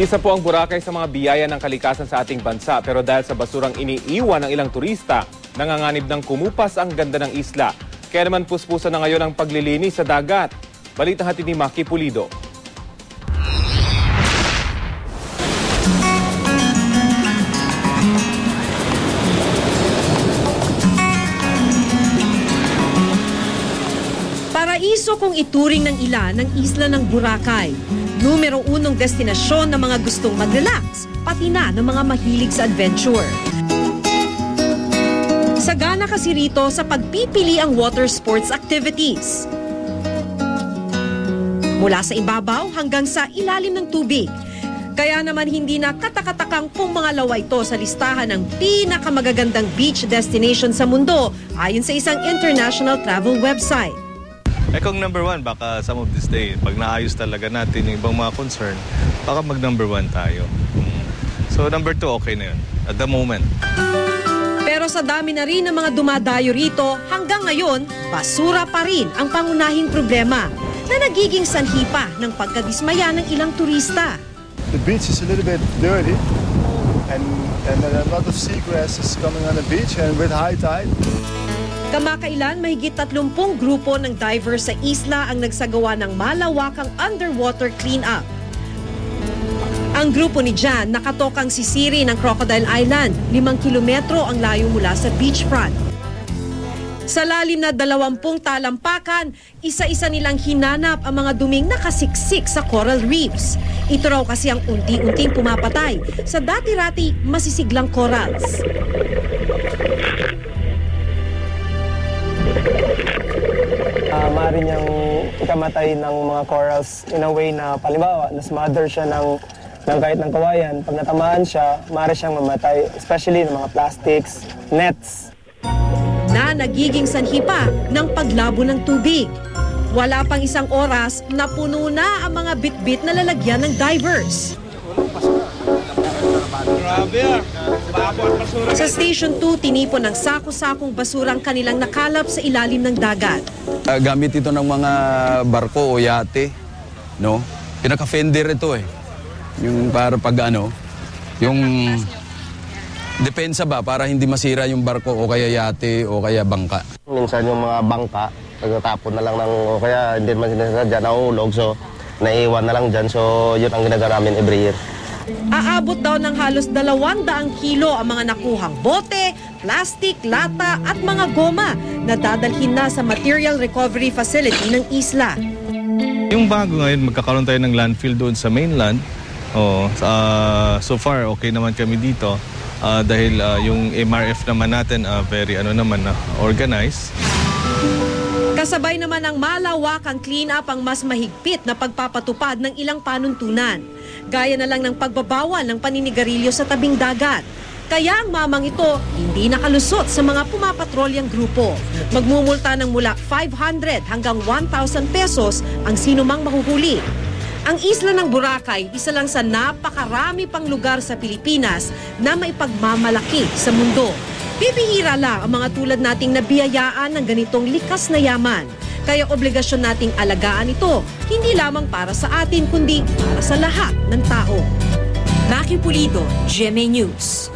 Isa po ang Boracay sa mga biyaya ng kalikasan sa ating bansa, pero dahil sa basurang iniiwan ng ilang turista, nanganganib ng kumupas ang ganda ng isla. Kaya naman puspusan na ngayon ang paglilinis sa dagat. Balitang hatid ni Maki Pulido. Paraiso kung ituring ng ilan ng isla ng Boracay. Numero 1 destinasyon ng mga gustong mag-relax, pati na ng mga mahilig sa adventure. Sagana kasi rito sa pagpipili ang water sports activities. Mula sa ibabaw hanggang sa ilalim ng tubig. Kaya naman hindi na katakatakang pumangalawa ito sa listahan ng pinakamagagandang beach destination sa mundo ayon sa isang international travel website. Kung number 1, baka some of this day, pag naayos talaga natin yung ibang mga concern, baka mag number 1 tayo. So number 2, okay na yun, at the moment. Pero sa dami na rin ng mga dumadayo rito, hanggang ngayon, basura pa rin ang pangunahing problema na nagiging sanhi pa ng pagkadismaya ng ilang turista. The beach is a little bit dirty and a lot of seagrass is coming on the beach and with high tide. Kamakailan, mahigit 30 grupo ng divers sa isla ang nagsagawa ng malawakang underwater cleanup. Ang grupo ni Jan nakatokang sisiri ng Crocodile Island, 5 kilometro ang layo mula sa beachfront. Sa lalim na 20 talampakan, isa-isa nilang hinanap ang mga duming nakasiksik sa coral reefs. Ito raw kasi ang unti-unting pumapatay sa dati-rati masisiglang corals. Maaari niyang ikamatay ng mga corals in a way na palimbawa, na-smother siya ng kahit ng kawayan. Pag natamaan siya, maaari siyang mamatay, especially ng mga plastics, nets. Na nagiging sanhi pa ng paglabo ng tubig. Wala pang isang oras, napuno na ang mga bit-bit na lalagyan ng divers. Sa Station 2, tinipon ng sako-sakong basurang kanilang nakalap sa ilalim ng dagat. Gamit ito ng mga barko o yate, no? Pinaka-fender ito eh. Yung para pag ano, yung depensa ba para hindi masira yung barko o kaya yate o kaya bangka. Minsan yung mga bangka, nagtatapon na lang ng, o kaya hindi naman sinasadya, nahulog, so naiiwan na lang dyan. So yun ang ginagawa namin every year. Aabot daw ng halos 200 kilo ang mga nakuhang bote, plastic, lata at mga goma na dadalhin na sa Material Recovery Facility ng isla. Yung bago ngayon, magkakaroon tayo ng landfill doon sa mainland. So far, okay naman kami dito dahil yung MRF naman natin very organized. Kasabay naman ang malawakang clean-up ang mas mahigpit na pagpapatupad ng ilang panuntunan. Gaya na lang ng pagbabawal ng paninigarilyo sa tabing dagat. Kaya ang mamang ito hindi nakalusot sa mga pumapatrolyang grupo. Magmumulta ng mula 500 hanggang 1,000 pesos ang sinumang mahuhuli. Ang isla ng Boracay, isa lang sa napakarami pang lugar sa Pilipinas na maipagmamalaki sa mundo. Bibihira lang ang mga tulad nating nabiyayaan ng ganitong likas na yaman. Kaya obligasyon nating alagaan ito, hindi lamang para sa atin kundi para sa lahat ng tao. Maki Pulido, GMA News.